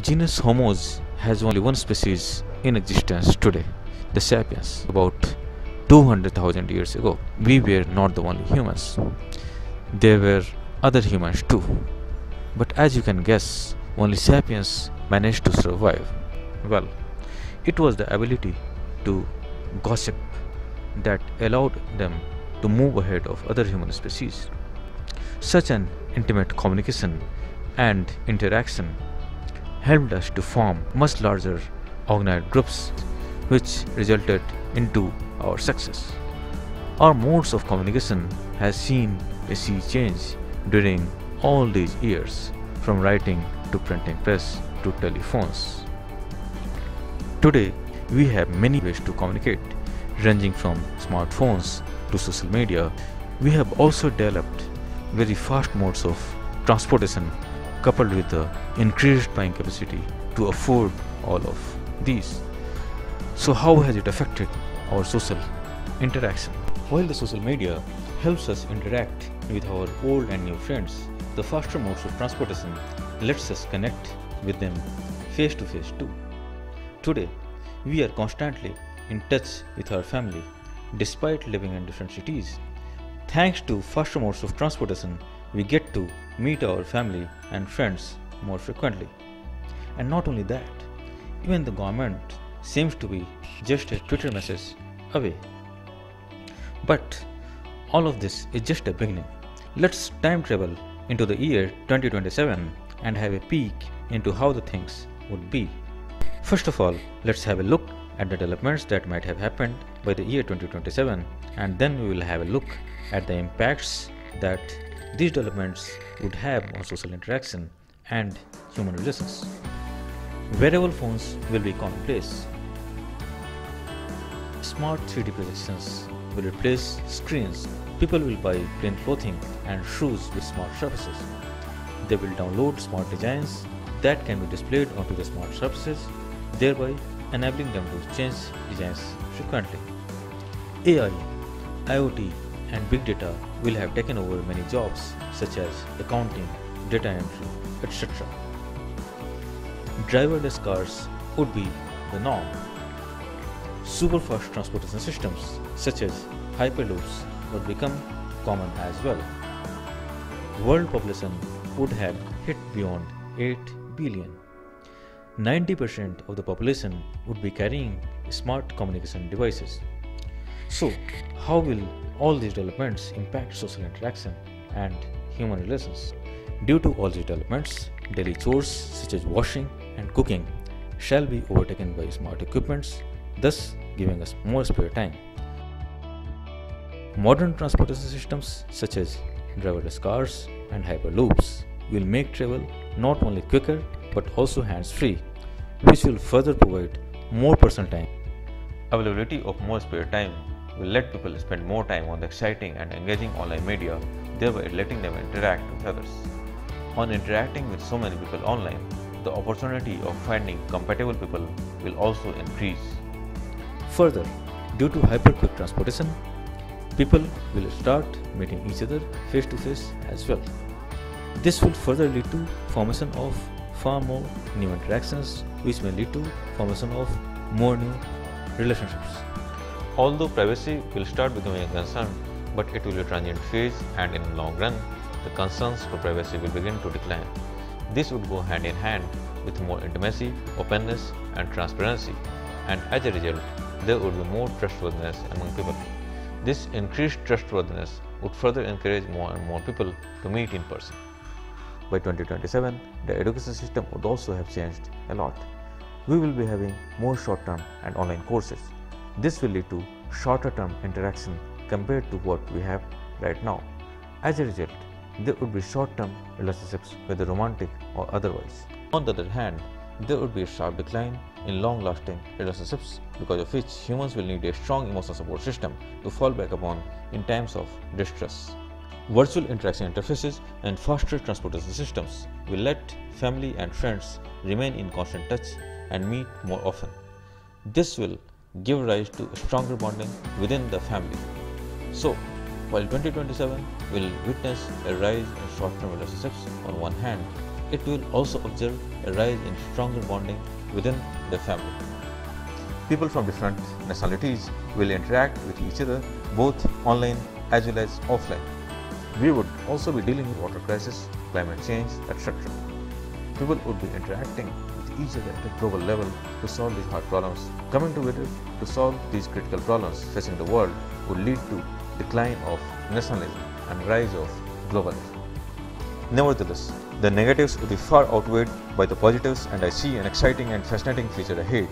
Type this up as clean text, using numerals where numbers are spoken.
Genus Homo has only one species in existence today, the sapiens. About 200,000 years ago, we were not the only humans. There were other humans too. But as you can guess, only sapiens managed to survive. Well, it was the ability to gossip that allowed them to move ahead of other human species. Such an intimate communication and interaction helped us to form much larger organized groups, which resulted into our success. Our modes of communication has seen a sea change during all these years, from writing to printing press to telephones. Today, we have many ways to communicate, ranging from smartphones to social media. We have also developed very fast modes of transportation coupled with the increased buying capacity to afford all of these. So how has it affected our social interaction? While the social media helps us interact with our old and new friends, the faster modes of transportation lets us connect with them face to face too. Today, we are constantly in touch with our family despite living in different cities. Thanks to faster modes of transportation, we get to meet our family and friends more frequently. And not only that, even the government seems to be just a Twitter message away. But all of this is just a beginning. Let's time travel into the year 2027 and have a peek into how the things would be. First of all, let's have a look at the developments that might have happened by the year 2027, and then we will have a look at the impacts that these developments would have on social interaction and human relations. Wearable phones will be commonplace. Smart 3D projections will replace screens. People will buy plain clothing and shoes with smart surfaces. They will download smart designs that can be displayed onto the smart surfaces, thereby enabling them to change designs frequently. AI, IoT, and big data will have taken over many jobs such as accounting, data entry, etc. Driverless cars would be the norm. Super-fast transportation systems such as hyperloops would become common as well. World population would have hit beyond 8 billion. 90% of the population would be carrying smart communication devices. So, how will all these developments impact social interaction and human relations? Due to all these developments, daily chores such as washing and cooking shall be overtaken by smart equipments, thus giving us more spare time. Modern transportation systems such as driverless cars and hyperloops will make travel not only quicker but also hands-free, which will further provide more personal time. Availability of more spare time will let people spend more time on the exciting and engaging online media, thereby letting them interact with others. On interacting with so many people online, the opportunity of finding compatible people will also increase. Further, due to hyper-quick transportation, people will start meeting each other face to face as well. This will further lead to formation of far more new interactions, which may lead to formation of more new relationships. Although privacy will start becoming a concern, but it will be a transient phase, and in the long run, the concerns for privacy will begin to decline. This would go hand in hand with more intimacy, openness, and transparency, and as a result, there would be more trustworthiness among people. This increased trustworthiness would further encourage more and more people to meet in person. By 2027, the education system would also have changed a lot. We will be having more short-term and online courses. This will lead to shorter-term interaction compared to what we have right now. As a result, there would be short-term relationships, whether romantic or otherwise. On the other hand, there would be a sharp decline in long-lasting relationships, because of which humans will need a strong emotional support system to fall back upon in times of distress. Virtual interaction interfaces and faster transportation systems will let family and friends remain in constant touch and meet more often. This will give rise to stronger bonding within the family. So, while 2027 will witness a rise in short-term relationships on one hand, it will also observe a rise in stronger bonding within the family. People from different nationalities will interact with each other both online as well as offline. We would also be dealing with water crisis, climate change, etc. People would be interacting with each other at a global level to solve these hard problems. Coming together to solve these critical problems facing the world would lead to decline of nationalism and rise of globalism. Nevertheless, the negatives would be far outweighed by the positives, and I see an exciting and fascinating future ahead